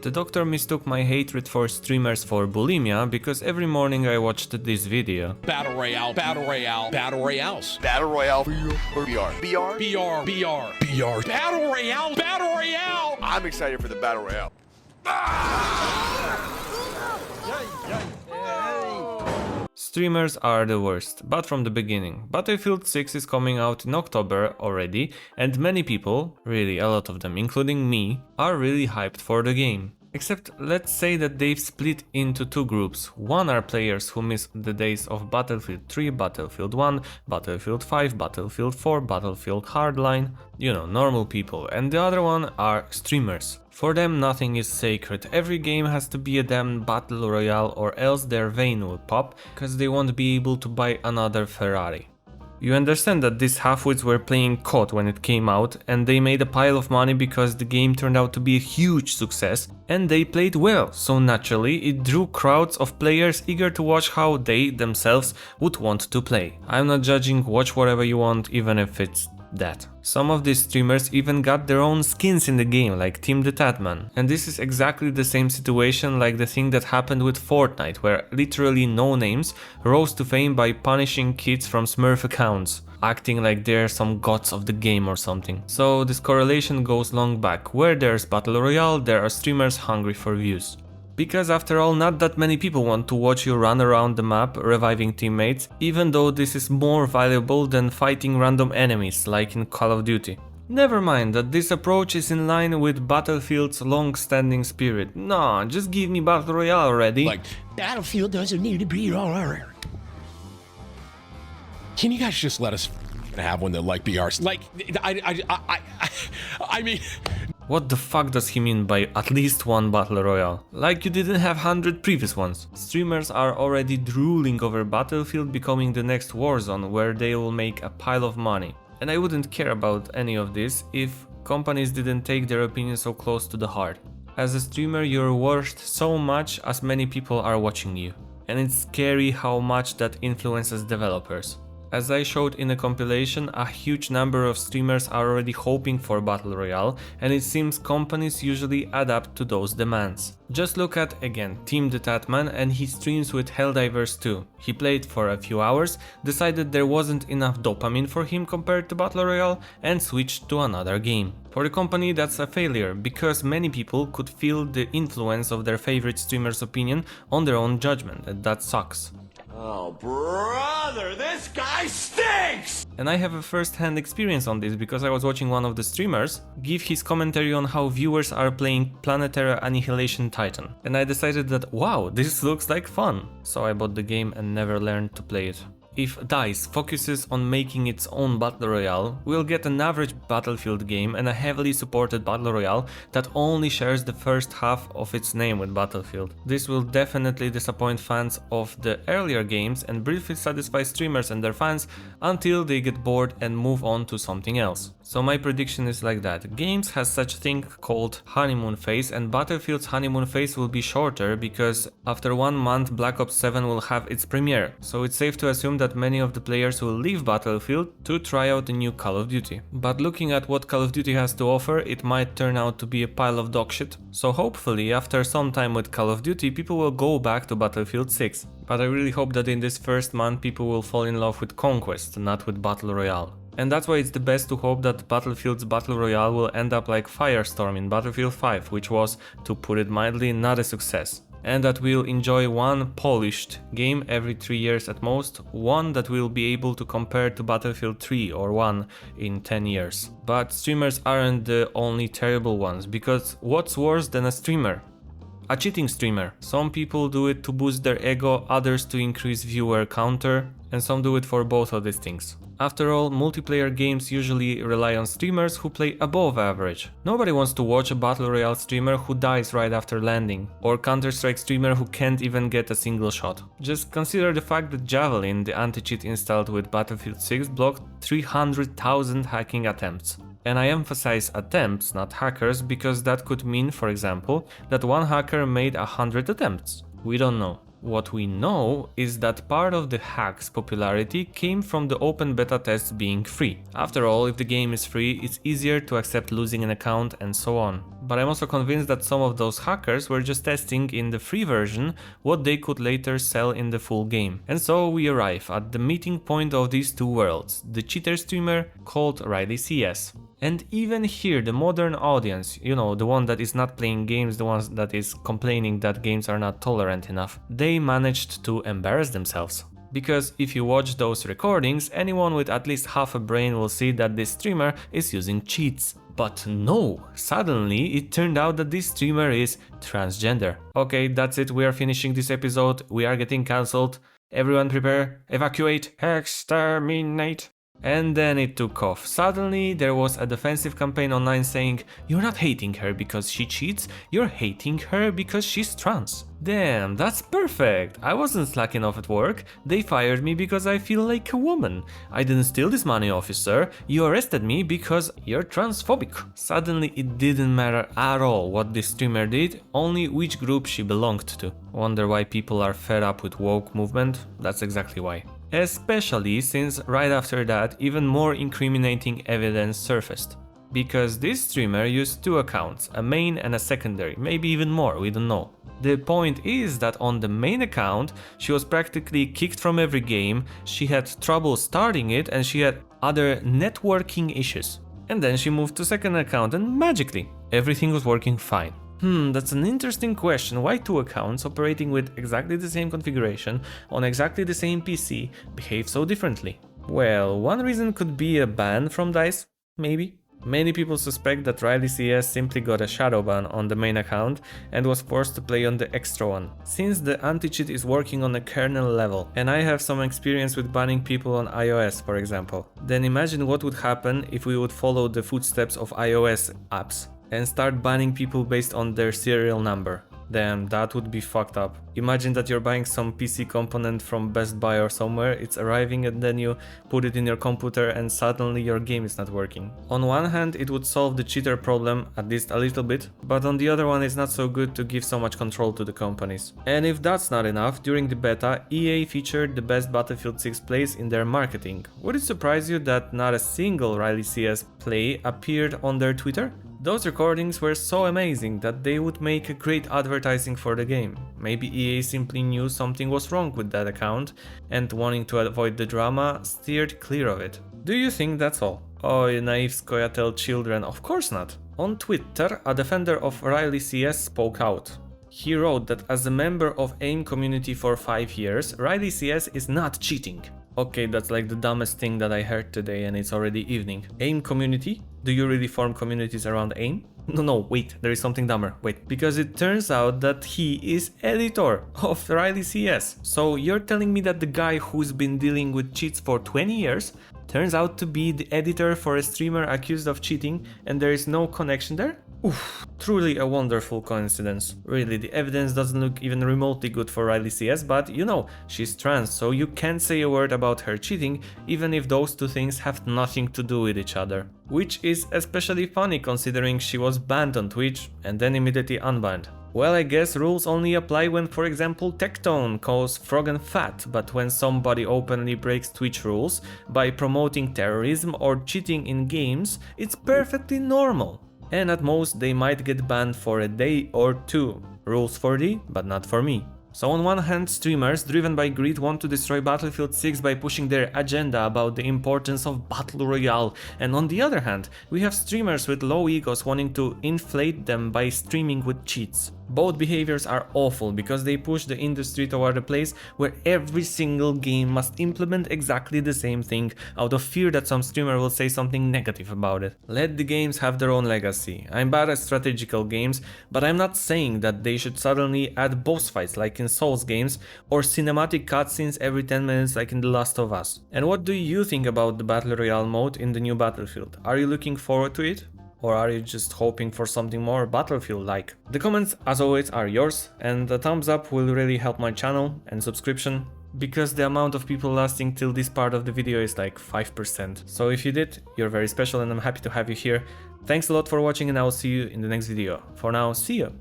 The doctor mistook my hatred for streamers for bulimia because every morning I watched this video. Battle Royale, Battle Royale, Battle Royales. Battle Royale or BR? BR? BR, BR, BR. Battle Royale, Battle Royale! I'm excited for the Battle Royale. Streamers are the worst, but from the beginning. Battlefield 6 is coming out in October already, and many people, really a lot of them, including me, are really hyped for the game. Except let's say that they've split into two groups. One are players who miss the days of Battlefield 3, Battlefield 1, Battlefield 5, Battlefield 4, Battlefield Hardline, you know, normal people, and the other one are streamers. For them nothing is sacred, every game has to be a damn battle royale or else their vein will pop, cause they won't be able to buy another Ferrari. You understand that these halfwits were playing COD when it came out and they made a pile of money because the game turned out to be a huge success and they played well, so naturally it drew crowds of players eager to watch how they themselves would want to play. I'm not judging, watch whatever you want, even if it's that. Some of these streamers even got their own skins in the game, like Team the Tatman. And this is exactly the same situation like the thing that happened with Fortnite, where literally no names rose to fame by punishing kids from Smurf accounts, acting like they're some gods of the game or something. So this correlation goes long back. Where there's Battle Royale, there are streamers hungry for views. Because after all, not that many people want to watch you run around the map reviving teammates, even though this is more valuable than fighting random enemies like in Call of Duty. Never mind that this approach is in line with Battlefield's long-standing spirit. Nah, just give me Battle Royale already. Like, Battlefield doesn't need to be all right. Can you guys just let us have one that like BRs? Like, I mean... What the fuck does he mean by at least one Battle Royale? Like you didn't have 100 previous ones. Streamers are already drooling over Battlefield becoming the next Warzone where they will make a pile of money. And I wouldn't care about any of this if companies didn't take their opinion so close to the heart. As a streamer you're worth so much as many people are watching you. And it's scary how much that influences developers. As I showed in a compilation, a huge number of streamers are already hoping for Battle Royale, and it seems companies usually adapt to those demands. Just look at, again, Team the Tatman, and he streams with Helldivers 2. He played for a few hours, decided there wasn't enough dopamine for him compared to Battle Royale, and switched to another game. For the company that's a failure, because many people could feel the influence of their favorite streamer's opinion on their own judgment, and that sucks. Oh, brother, this guy stinks! And I have a first-hand experience on this because I was watching one of the streamers give his commentary on how viewers are playing Planetary Annihilation Titan. And I decided that, wow, this looks like fun. So I bought the game and never learned to play it. If DICE focuses on making its own Battle Royale, we'll get an average Battlefield game and a heavily supported Battle Royale that only shares the first half of its name with Battlefield. This will definitely disappoint fans of the earlier games and briefly satisfy streamers and their fans until they get bored and move on to something else. So my prediction is like that. Games has such thing called honeymoon phase, and Battlefield's honeymoon phase will be shorter because after 1 month Black Ops 7 will have its premiere. So it's safe to assume that many of the players will leave Battlefield to try out the new Call of Duty. But looking at what Call of Duty has to offer, it might turn out to be a pile of dog shit. So hopefully after some time with Call of Duty people will go back to Battlefield 6. But I really hope that in this first month people will fall in love with Conquest, not with Battle Royale. And that's why it's the best to hope that Battlefield's Battle Royale will end up like Firestorm in Battlefield 5, which was, to put it mildly, not a success. And that we'll enjoy one polished game every 3 years at most, one that we'll be able to compare to Battlefield 3 or 1 in 10 years. But streamers aren't the only terrible ones, because what's worse than a streamer? A cheating streamer. Some people do it to boost their ego, others to increase viewer counter, and some do it for both of these things. After all, multiplayer games usually rely on streamers who play above average. Nobody wants to watch a Battle Royale streamer who dies right after landing, or Counter-Strike streamer who can't even get a single shot. Just consider the fact that Javelin, the anti-cheat installed with Battlefield 6, blocked 300,000 hacking attempts. And I emphasize attempts, not hackers, because that could mean, for example, that one hacker made 100 attempts. We don't know. What we know is that part of the hack's popularity came from the open beta tests being free. After all, if the game is free, it's easier to accept losing an account and so on. But I'm also convinced that some of those hackers were just testing in the free version what they could later sell in the full game. And so we arrive at the meeting point of these two worlds, the cheater streamer called Riley CS. And even here, the modern audience, you know, the one that is not playing games, the ones that is complaining that games are not tolerant enough, they managed to embarrass themselves. Because if you watch those recordings, anyone with at least half a brain will see that this streamer is using cheats. But no, suddenly it turned out that this streamer is transgender. Okay, that's it, we are finishing this episode, we are getting cancelled. Everyone prepare, evacuate, exterminate. And then it took off. Suddenly there was a defensive campaign online saying, you're not hating her because she cheats, you're hating her because she's trans. Damn, that's perfect. I wasn't slacking off at work. They fired me because I feel like a woman. I didn't steal this money, officer. You arrested me because you're transphobic. Suddenly it didn't matter at all what this streamer did, only which group she belonged to. Wonder why people are fed up with woke movement? That's exactly why. Especially since right after that even more incriminating evidence surfaced. Because this streamer used two accounts, a main and a secondary, maybe even more, we don't know. The point is that on the main account she was practically kicked from every game, she had trouble starting it and she had other networking issues. And then she moved to second account and magically everything was working fine. That's an interesting question. Why two accounts operating with exactly the same configuration on exactly the same PC behave so differently? Well, one reason could be a ban from DICE, maybe. Many people suspect that Riley CS simply got a shadow ban on the main account and was forced to play on the extra one, since the anti-cheat is working on a kernel level, and I have some experience with banning people on iOS, for example. Then imagine what would happen if we would follow the footsteps of iOS apps and start banning people based on their serial number. Damn, that would be fucked up. Imagine that you're buying some PC component from Best Buy or somewhere, it's arriving and then you put it in your computer and suddenly your game is not working. On one hand, it would solve the cheater problem, at least a little bit, but on the other one it's not so good to give so much control to the companies. And if that's not enough, during the beta, EA featured the best Battlefield 6 plays in their marketing. Would it surprise you that not a single Riley CS play appeared on their Twitter? Those recordings were so amazing that they would make a great advertising for the game. Maybe EA simply knew something was wrong with that account and, wanting to avoid the drama, steered clear of it. Do you think that's all? Oh, you naive Scoia'tael children, of course not. On Twitter, a defender of Riley CS spoke out. He wrote that as a member of AIM community for 5 years, Riley CS is not cheating. Okay, that's like the dumbest thing that I heard today and it's already evening. AIM community? Do you really form communities around AIM? No, wait, there is something dumber, wait. Because it turns out that he is editor of Riley CS. So you're telling me that the guy who's been dealing with cheats for 20 years turns out to be the editor for a streamer accused of cheating and there is no connection there? Oof, truly a wonderful coincidence. Really, the evidence doesn't look even remotely good for Riley CS, but you know, she's trans, so you can't say a word about her cheating, even if those two things have nothing to do with each other. Which is especially funny considering she was banned on Twitch and then immediately unbanned. Well, I guess rules only apply when, for example, Tectone calls Froggen fat, but when somebody openly breaks Twitch rules by promoting terrorism or cheating in games, it's perfectly normal. And at most they might get banned for a day or two. Rules for thee, but not for me. So on one hand, streamers driven by greed want to destroy Battlefield 6 by pushing their agenda about the importance of Battle Royale, and on the other hand, we have streamers with low egos wanting to inflate them by streaming with cheats. Both behaviors are awful because they push the industry toward a place where every single game must implement exactly the same thing out of fear that some streamer will say something negative about it. Let the games have their own legacy. I'm bad at strategical games, but I'm not saying that they should suddenly add boss fights like in Souls games or cinematic cutscenes every 10 minutes like in The Last of Us. And what do you think about the Battle Royale mode in the new Battlefield? Are you looking forward to it? Or are you just hoping for something more Battlefield-like? The comments, as always, are yours, and a thumbs up will really help my channel, and subscription, because the amount of people lasting till this part of the video is like 5%. So if you did, you're very special and I'm happy to have you here. Thanks a lot for watching and I will see you in the next video. For now, see you!